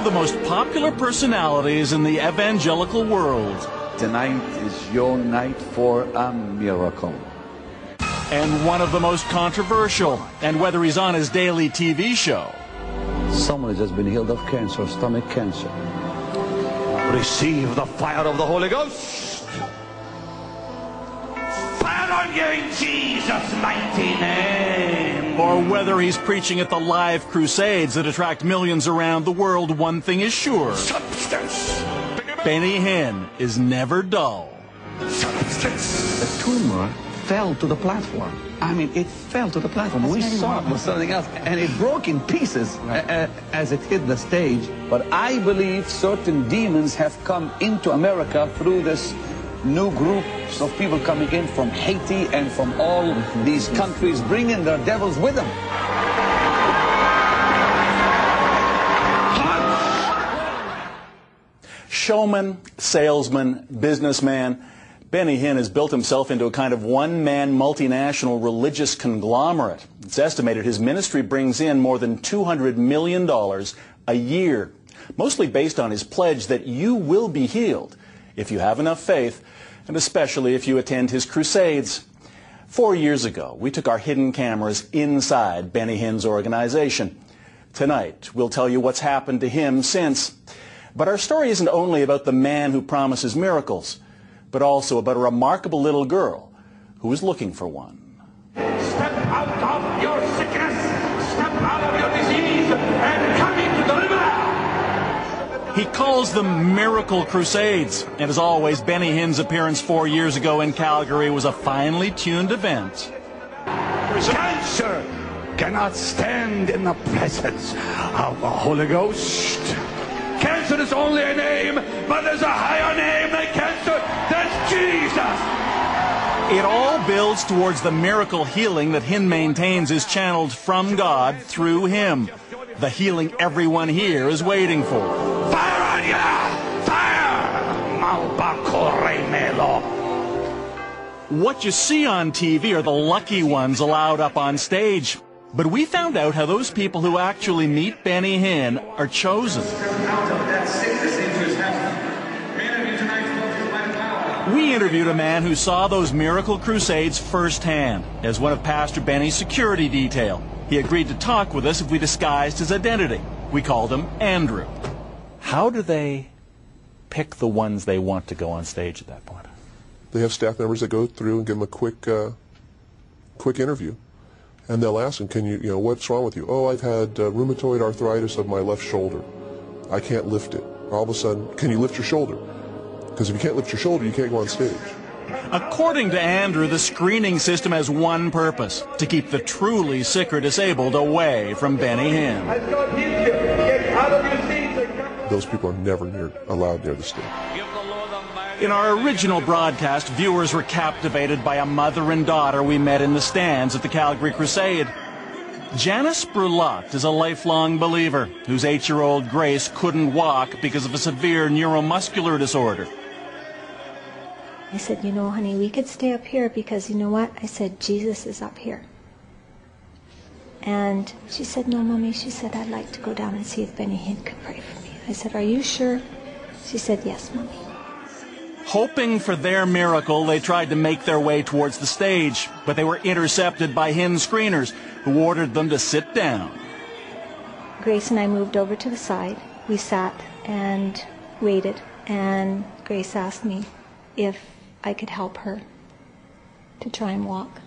of the most popular personalities in the evangelical world. Tonight is your night for a miracle. And one of the most controversial, and whether he's on his daily TV show. Someone has just been healed of cancer, stomach cancer. Receive the fire of the Holy Ghost. Fire on you in Jesus' mighty name. Or whether he's preaching at the live crusades that attract millions around the world, one thing is sure. Substance. Benny Hinn is never dull. Substance. The tumor fell to the platform. I mean, it fell to the platform. We saw it was something else, and it broke in pieces as it hit the stage. But I believe certain demons have come into America through this new groups of people coming in from Haiti and from all these countries, bringing their devils with them. Showman, salesman, businessman, Benny Hinn has built himself into a kind of one-man multinational religious conglomerate. It's estimated his ministry brings in more than $200 million a year, mostly based on his pledge that you will be healed if you have enough faith, and especially if you attend his crusades. 4 years ago, we took our hidden cameras inside Benny Hinn's organization. Tonight, we'll tell you what's happened to him since. But our story isn't only about the man who promises miracles, but also about a remarkable little girl who is looking for one. Step out of your sickness, step out of your disease, and come into the river. He calls them Miracle Crusades, and as always, Benny Hinn's appearance 4 years ago in Calgary was a finely tuned event. Cancer cannot stand in the presence of the Holy Ghost. Cancer is only a name, but there's a higher name than cancer. That's Jesus. It all builds towards the miracle healing that Hinn maintains is channeled from God through him. The healing everyone here is waiting for. Fire on ya! Fire! Malbacoremelo. What you see on TV are the lucky ones allowed up on stage. But we found out how those people who actually meet Benny Hinn are chosen. We interviewed a man who saw those miracle crusades firsthand as one of Pastor Benny's security detail. He agreed to talk with us if we disguised his identity. We called him Andrew. How do they pick the ones they want to go on stage at that point? They have staff members that go through and give them a quick interview. And they'll ask them, what's wrong with you? Oh, I've had rheumatoid arthritis of my left shoulder. I can't lift it. All of a sudden, can you lift your shoulder? Because if you can't lift your shoulder, you can't go on stage. According to Andrew, the screening system has one purpose: to keep the truly sick or disabled away from Benny Hinn. Those people are never allowed near the stage. In our original broadcast, viewers were captivated by a mother and daughter we met in the stands at the Calgary Crusade. Janice Brulotte is a lifelong believer whose 8-year-old Grace couldn't walk because of a severe neuromuscular disorder. I said, honey, we could stay up here because you know what? I said, Jesus is up here. And she said, no, Mommy. She said, I'd like to go down and see if Benny Hinn could pray for me. I said, are you sure? She said, yes, Mommy. Hoping for their miracle, they tried to make their way towards the stage, but they were intercepted by Hinn screeners, who ordered them to sit down. Grace and I moved over to the side. We sat and waited, and Grace asked me if I could help her to try and walk.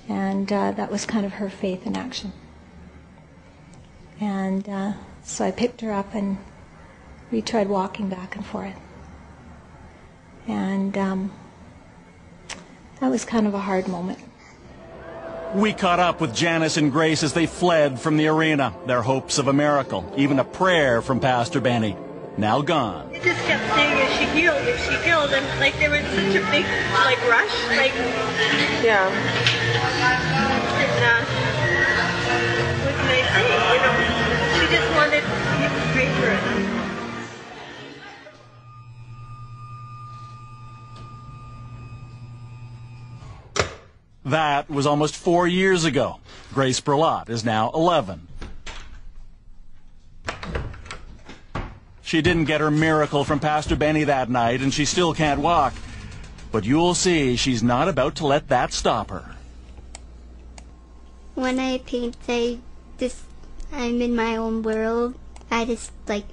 And that was kind of her faith in action. And so I picked her up, and we tried walking back and forth. And that was kind of a hard moment. We caught up with Janice and Grace as they fled from the arena. Their hopes of a miracle, even a prayer from Pastor Benny, now gone. They just kept saying, is she healed, and like there was such a big rush, yeah. And what can I say? She just wanted him to pray for her. That was almost 4 years ago. Grace Brulotte is now 11. She didn't get her miracle from Pastor Benny that night, and she still can't walk. But you'll see she's not about to let that stop her. When I paint, I'm in my own world. I just like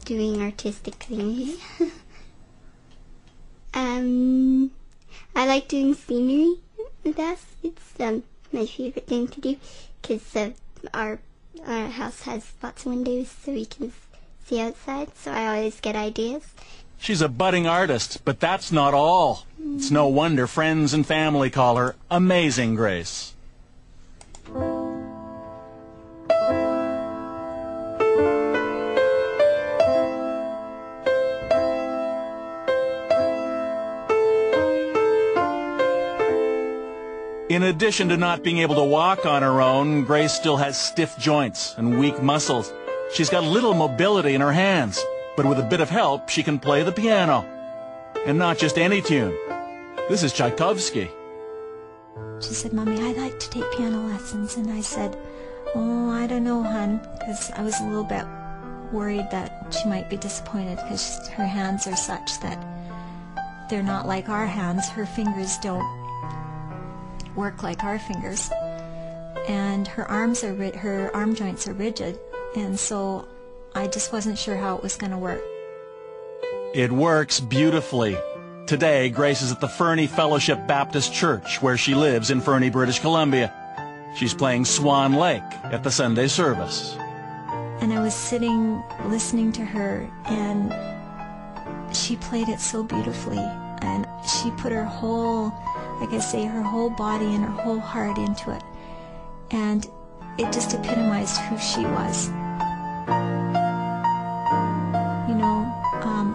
doing artistic things. I like doing scenery. It's my favorite thing to do, because our house has lots of windows so we can see outside, so I always get ideas. She's a budding artist, but that's not all. It's no wonder friends and family call her Amazing Grace. In addition to not being able to walk on her own, Grace still has stiff joints and weak muscles. She's got little mobility in her hands, but with a bit of help, she can play the piano. And not just any tune. This is Tchaikovsky. She said, "Mommy, I'd like to take piano lessons." And I said, "Oh, I don't know, hon," because I was a little bit worried that she might be disappointed, because her hands are such that they're not like our hands. Her fingers don't work like our fingers, and her arm joints are rigid, and so I just wasn't sure how it was going to work. It works beautifully. Today, Grace is at the Fernie Fellowship Baptist Church, where she lives in Fernie, British Columbia. She's playing Swan Lake at the Sunday service. And I was sitting listening to her, and she played it so beautifully, and she put her whole, like I say, her whole body and her whole heart into it, and it just epitomized who she was. You know,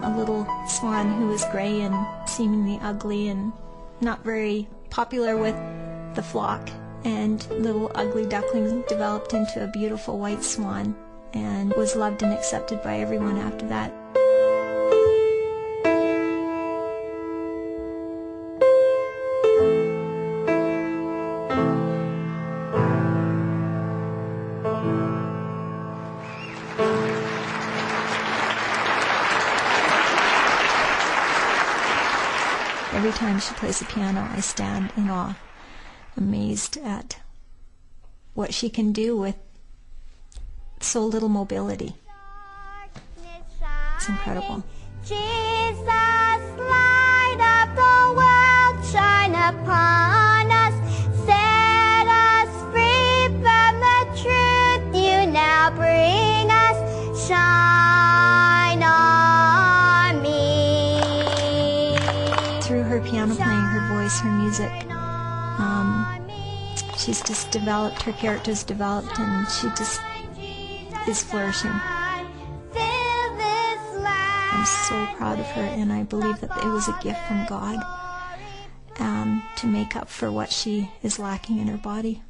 a little swan who was gray and seemingly ugly and not very popular with the flock, and little ugly duckling developed into a beautiful white swan and was loved and accepted by everyone after that. Every time she plays the piano, I stand in awe, amazed at what she can do with so little mobility. It's incredible. Jesus, light of the world, shine upon us, set us free from the truth you now bring us, shine on me. Through her piano playing, her voice, her music, she's just developed, her character's developed, and she just is flourishing. I'm so proud of her, and I believe that it was a gift from God to make up for what she is lacking in her body.